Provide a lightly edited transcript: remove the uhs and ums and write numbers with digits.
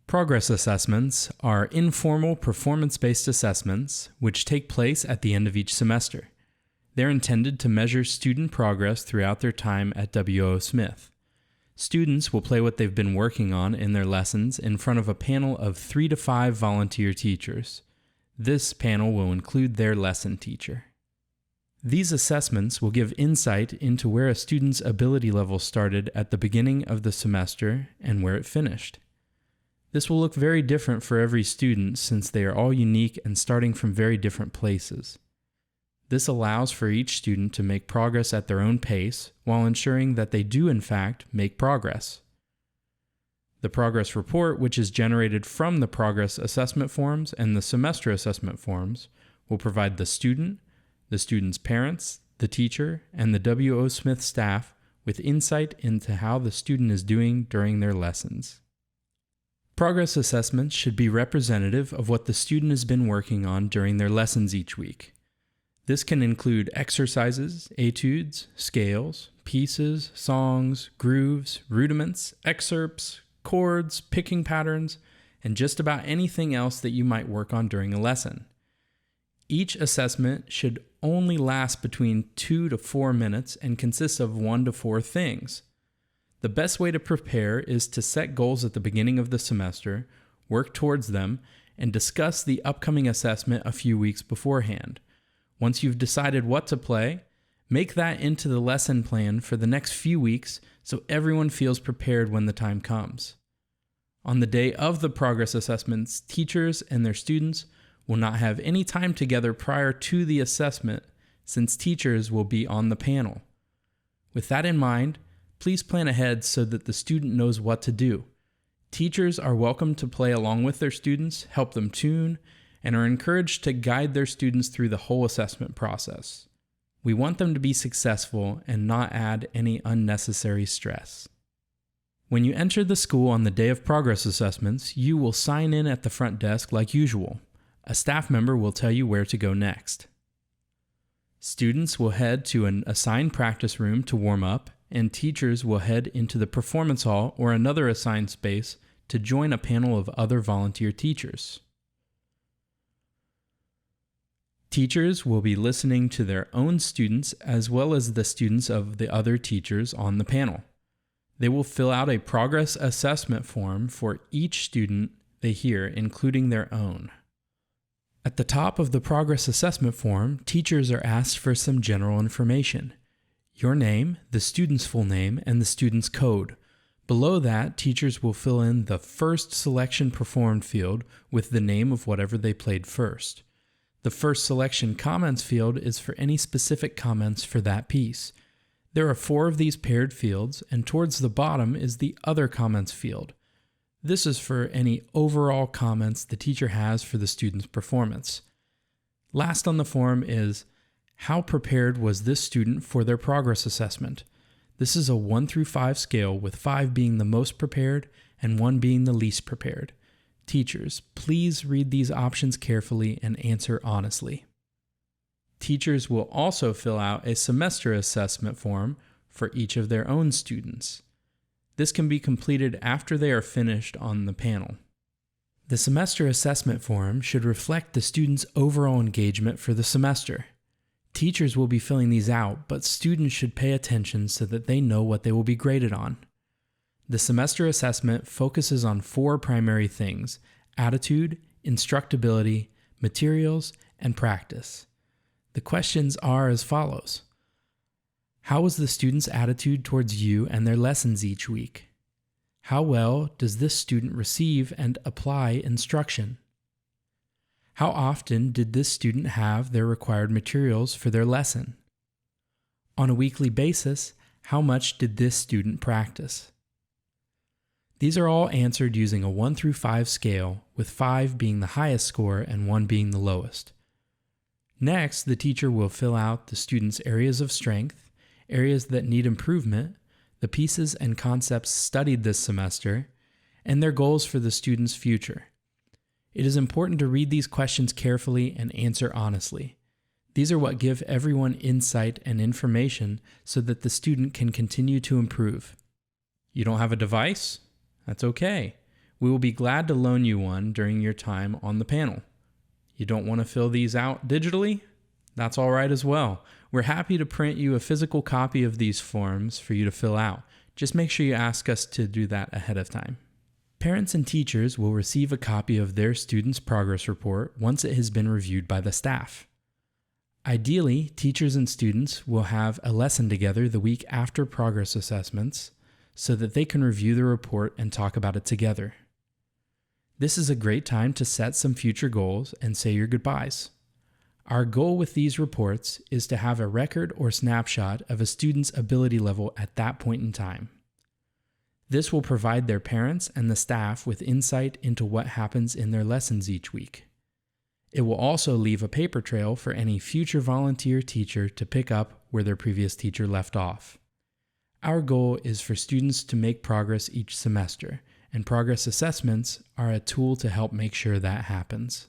Progress assessments are informal performance-based assessments which take place at the end of each semester. They're intended to measure student progress throughout their time at WO Smith. Students will play what they've been working on in their lessons in front of a panel of 3 to 5 volunteer teachers. This panel will include their lesson teacher. These assessments will give insight into where a student's ability level started at the beginning of the semester and where it finished. This will look very different for every student since they are all unique and starting from very different places. This allows for each student to make progress at their own pace while ensuring that they do in fact make progress. The progress report, which is generated from the progress assessment forms and the semester assessment forms, will provide the student's parents, the teacher, and the WO Smith staff with insight into how the student is doing during their lessons. Progress assessments should be representative of what the student has been working on during their lessons each week. This can include exercises, etudes, scales, pieces, songs, grooves, rudiments, excerpts, chords, picking patterns, and just about anything else that you might work on during a lesson. Each assessment should only last between 2 to 4 minutes and consists of 1 to 4 things. The best way to prepare is to set goals at the beginning of the semester, work towards them, and discuss the upcoming assessment a few weeks beforehand. Once you've decided what to play, make that into the lesson plan for the next few weeks so everyone feels prepared when the time comes. On the day of the progress assessments, teachers and their students will not have any time together prior to the assessment since teachers will be on the panel. With that in mind, please plan ahead so that the student knows what to do. Teachers are welcome to play along with their students, help them tune, and are encouraged to guide their students through the whole assessment process. We want them to be successful and not add any unnecessary stress. When you enter the school on the day of progress assessments, you will sign in at the front desk like usual. A staff member will tell you where to go next. Students will head to an assigned practice room to warm up, and teachers will head into the performance hall or another assigned space to join a panel of other volunteer teachers. Teachers will be listening to their own students as well as the students of the other teachers on the panel. They will fill out a progress assessment form for each student they hear, including their own. At the top of the progress assessment form, teachers are asked for some general information. Your name, the student's full name, and the student's code. Below that, teachers will fill in the first selection performed field with the name of whatever they played first. The first selection comments field is for any specific comments for that piece. There are 4 of these paired fields, and towards the bottom is the other comments field. This is for any overall comments the teacher has for the student's performance. Last on the form is, how prepared was this student for their progress assessment? This is a 1 through 5 scale, with 5 being the most prepared and 1 being the least prepared. Teachers, please read these options carefully and answer honestly. Teachers will also fill out a semester assessment form for each of their own students. This can be completed after they are finished on the panel. The semester assessment form should reflect the student's overall engagement for the semester. Teachers will be filling these out, but students should pay attention so that they know what they will be graded on. The semester assessment focuses on 4 primary things: attitude, instructability, materials, and practice. The questions are as follows. How was the student's attitude towards you and their lessons each week? How well does this student receive and apply instruction? How often did this student have their required materials for their lesson? On a weekly basis, how much did this student practice? These are all answered using a 1 through 5 scale, with 5 being the highest score and 1 being the lowest. Next, the teacher will fill out the student's areas of strength, areas that need improvement, the pieces and concepts studied this semester, and their goals for the student's future. It is important to read these questions carefully and answer honestly. These are what give everyone insight and information so that the student can continue to improve. You don't have a device? That's okay. We will be glad to loan you one during your time on the panel. You don't want to fill these out digitally? That's all right as well. We're happy to print you a physical copy of these forms for you to fill out. Just make sure you ask us to do that ahead of time. Parents and teachers will receive a copy of their student's progress report once it has been reviewed by the staff. Ideally, teachers and students will have a lesson together the week after progress assessments so that they can review the report and talk about it together. This is a great time to set some future goals and say your goodbyes. Our goal with these reports is to have a record or snapshot of a student's ability level at that point in time. This will provide their parents and the staff with insight into what happens in their lessons each week. It will also leave a paper trail for any future volunteer teacher to pick up where their previous teacher left off. Our goal is for students to make progress each semester, and progress assessments are a tool to help make sure that happens.